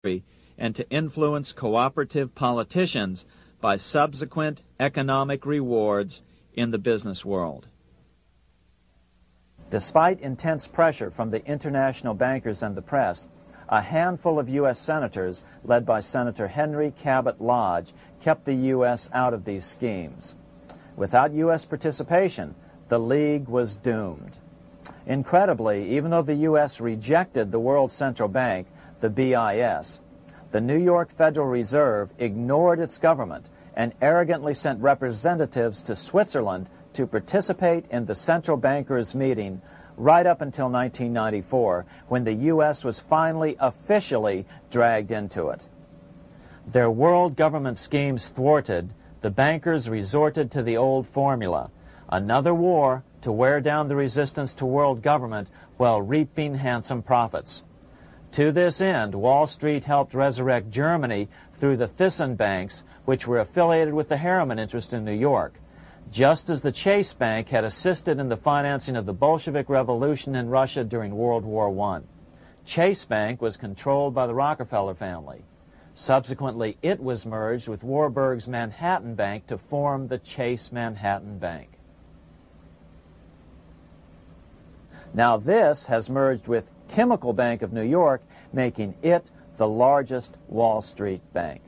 and to influence cooperative politicians by subsequent economic rewards in the business world. Despite intense pressure from the international bankers and the press, a handful of U.S. senators, led by Senator Henry Cabot Lodge, kept the U.S. out of these schemes. Without U.S. participation, the League was doomed. Incredibly, even though the U.S. rejected the World Central Bank, the BIS, the New York Federal Reserve ignored its government and arrogantly sent representatives to Switzerland to participate in the central bankers' meeting right up until 1994, when the U.S. was finally officially dragged into it. Their world government schemes thwarted, the bankers resorted to the old formula: another war to wear down the resistance to world government while reaping handsome profits. To this end, Wall Street helped resurrect Germany through the Thyssen banks, which were affiliated with the Harriman interest in New York, just as the Chase Bank had assisted in the financing of the Bolshevik Revolution in Russia during World War I. Chase Bank was controlled by the Rockefeller family. Subsequently, it was merged with Warburg's Manhattan Bank to form the Chase Manhattan Bank. Now this has merged with Chemical Bank of New York, making it the largest Wall Street bank.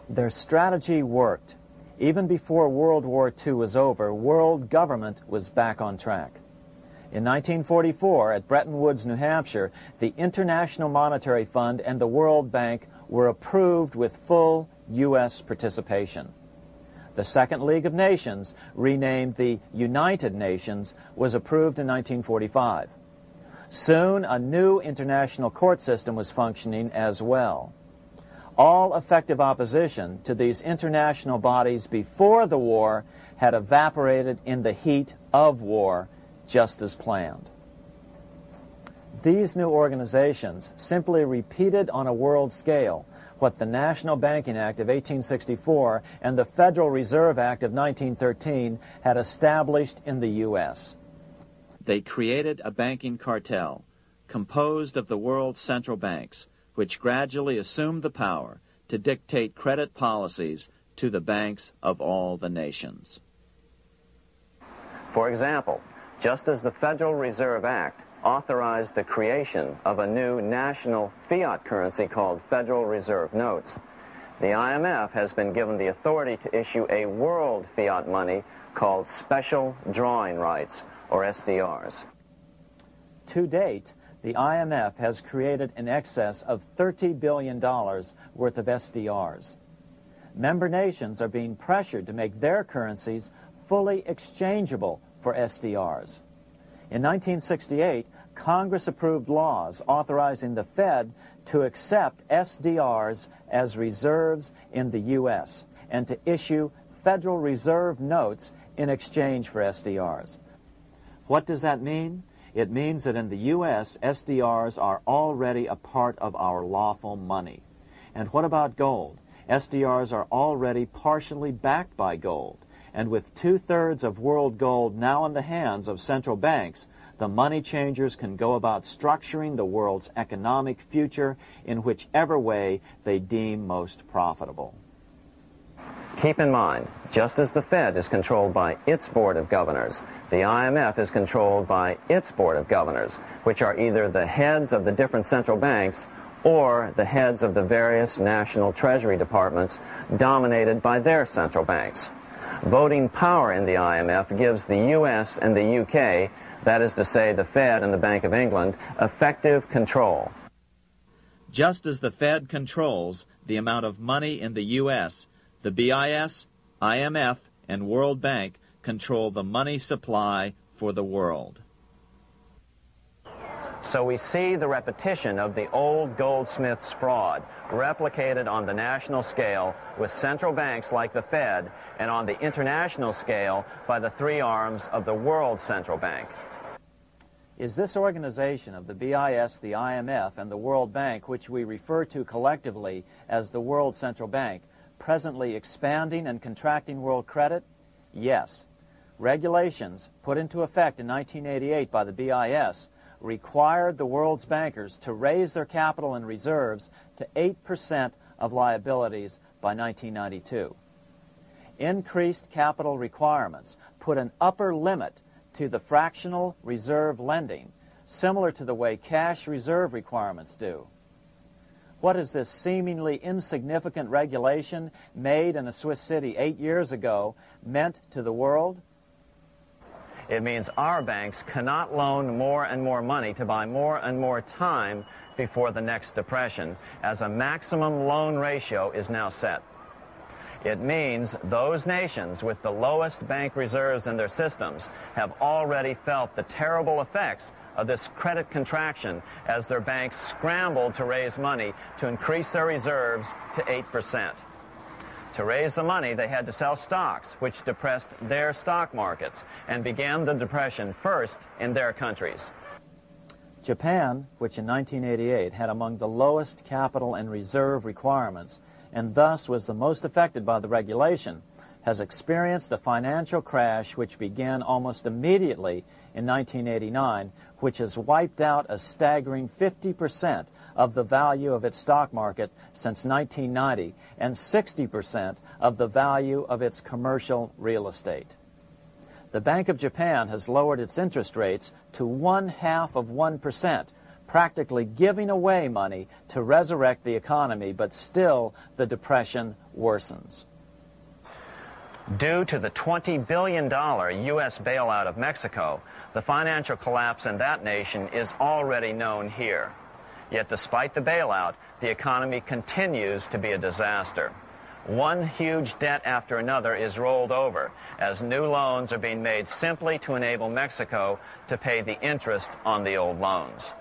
Their strategy worked. Even before World War II was over, world government was back on track. In 1944, at Bretton Woods, New Hampshire, the International Monetary Fund and the World Bank were approved with full U.S. participation. The Second League of Nations, renamed the United Nations, was approved in 1945. Soon, a new international court system was functioning as well. All effective opposition to these international bodies before the war had evaporated in the heat of war, just as planned. These new organizations simply repeated on a world scale what the National Banking Act of 1864 and the Federal Reserve Act of 1913 had established in the U.S. They created a banking cartel composed of the world's central banks, which gradually assumed the power to dictate credit policies to the banks of all the nations. For example, just as the Federal Reserve Act authorized the creation of a new national fiat currency called Federal Reserve Notes, the IMF has been given the authority to issue a world fiat money called Special Drawing Rights, or SDRs. To date, the IMF has created in excess of $30 billion worth of SDRs. Member nations are being pressured to make their currencies fully exchangeable for SDRs. In 1968, Congress approved laws authorizing the Fed to accept SDRs as reserves in the U.S. and to issue Federal Reserve notes in exchange for SDRs. What does that mean? It means that in the U.S., SDRs are already a part of our lawful money. And what about gold? SDRs are already partially backed by gold. And with 2/3 of world gold now in the hands of central banks, the money changers can go about structuring the world's economic future in whichever way they deem most profitable. Keep in mind, just as the Fed is controlled by its Board of Governors, the IMF is controlled by its Board of Governors, which are either the heads of the different central banks or the heads of the various national treasury departments dominated by their central banks. Voting power in the IMF gives the U.S. and the UK, that is to say the Fed and the Bank of England, effective control. Just as the Fed controls the amount of money in the U.S., the BIS, IMF, and World Bank control the money supply for the world. So we see the repetition of the old goldsmith's fraud replicated on the national scale with central banks like the Fed and on the international scale by the three arms of the World Central Bank. Is this organization of the BIS, the IMF, and the World Bank, which we refer to collectively as the World Central Bank, presently expanding and contracting world credit? Yes. Regulations put into effect in 1988 by the BIS required the world's bankers to raise their capital and reserves to 8% of liabilities by 1992. Increased capital requirements put an upper limit to the fractional reserve lending, similar to the way cash reserve requirements do. What has this seemingly insignificant regulation made in a Swiss city 8 years ago meant to the world? It means our banks cannot loan more and more money to buy more and more time before the next depression, as a maximum loan ratio is now set. It means those nations with the lowest bank reserves in their systems have already felt the terrible effects of this credit contraction as their banks scrambled to raise money to increase their reserves to 8%. To raise the money, they had to sell stocks, which depressed their stock markets and began the depression first in their countries. Japan, which in 1988 had among the lowest capital and reserve requirements, and thus was the most affected by the regulation, has experienced a financial crash which began almost immediately in 1989, which has wiped out a staggering 50% of the value of its stock market since 1990 and 60% of the value of its commercial real estate. The Bank of Japan has lowered its interest rates to 0.5%, practically giving away money to resurrect the economy, but still the depression worsens. Due to the $20 billion U.S. bailout of Mexico, the financial collapse in that nation is already known here. Yet despite the bailout, the economy continues to be a disaster. One huge debt after another is rolled over as new loans are being made simply to enable Mexico to pay the interest on the old loans.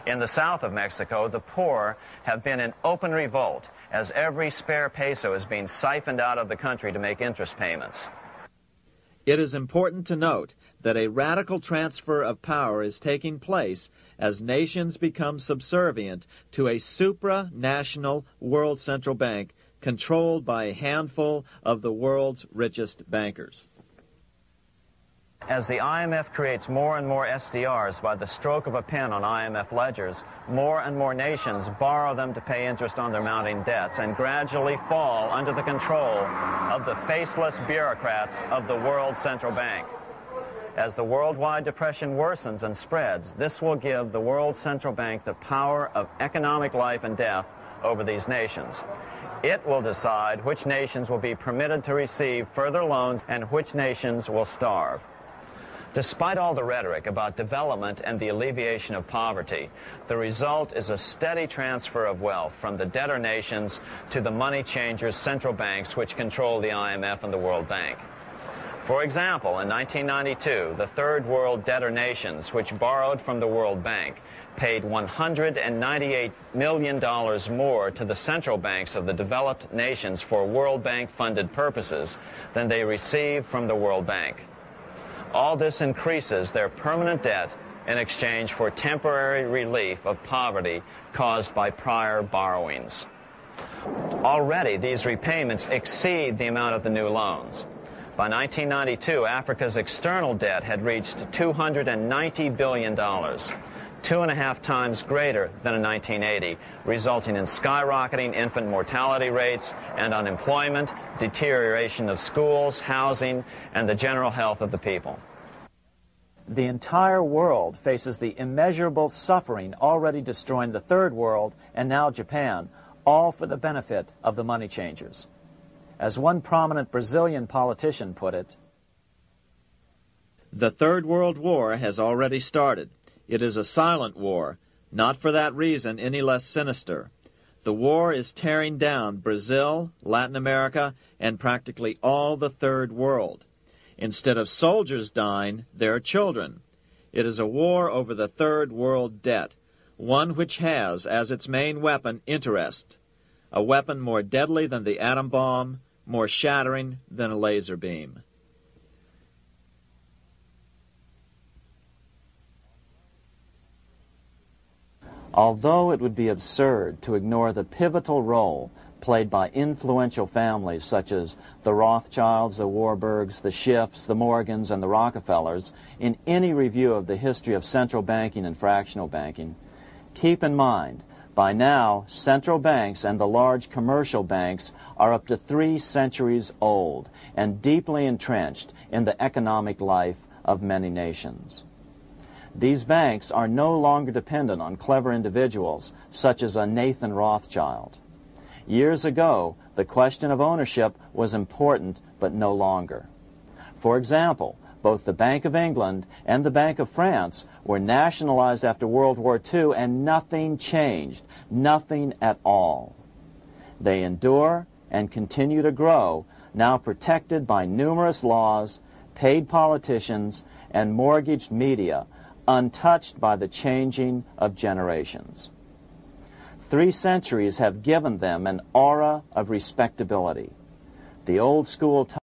In the south of Mexico, the poor have been in open revolt as every spare peso is being siphoned out of the country to make interest payments. It is important to note that a radical transfer of power is taking place as nations become subservient to a supranational world central bank controlled by a handful of the world's richest bankers. As the IMF creates more and more SDRs by the stroke of a pen on IMF ledgers, more and more nations borrow them to pay interest on their mounting debts and gradually fall under the control of the faceless bureaucrats of the World Central Bank. As the worldwide depression worsens and spreads, this will give the World Central Bank the power of economic life and death over these nations. It will decide which nations will be permitted to receive further loans and which nations will starve. Despite all the rhetoric about development and the alleviation of poverty, the result is a steady transfer of wealth from the debtor nations to the money changers' central banks which control the IMF and the World Bank. For example, in 1992, the Third World debtor nations, which borrowed from the World Bank, paid $198 million more to the central banks of the developed nations for World Bank-funded purposes than they received from the World Bank. All this increases their permanent debt in exchange for temporary relief of poverty caused by prior borrowings. Already, these repayments exceed the amount of the new loans. By 1992, Africa's external debt had reached $290 billion, 2.5 times greater than in 1980, resulting in skyrocketing infant mortality rates and unemployment, deterioration of schools, housing, and the general health of the people. The entire world faces the immeasurable suffering already destroying the Third World and now Japan, all for the benefit of the money changers. As one prominent Brazilian politician put it, "The Third World War has already started. It is a silent war, not for that reason any less sinister. The war is tearing down Brazil, Latin America, and practically all the Third World. Instead of soldiers dying, there are children. It is a war over the Third World debt, one which has as its main weapon interest, a weapon more deadly than the atom bomb, more shattering than a laser beam." Although it would be absurd to ignore the pivotal role played by influential families such as the Rothschilds, the Warburgs, the Schiffs, the Morgans, and the Rockefellers in any review of the history of central banking and fractional banking, keep in mind, by now, central banks and the large commercial banks are up to 3 centuries old and deeply entrenched in the economic life of many nations. These banks are no longer dependent on clever individuals such as a Nathan Rothschild. Years ago, the question of ownership was important, but no longer. For example, both the Bank of England and the Bank of France were nationalized after World War II, and nothing changed, nothing at all. They endure and continue to grow, now protected by numerous laws, paid politicians, and mortgaged media, untouched by the changing of generations. 3 centuries have given them an aura of respectability. The old school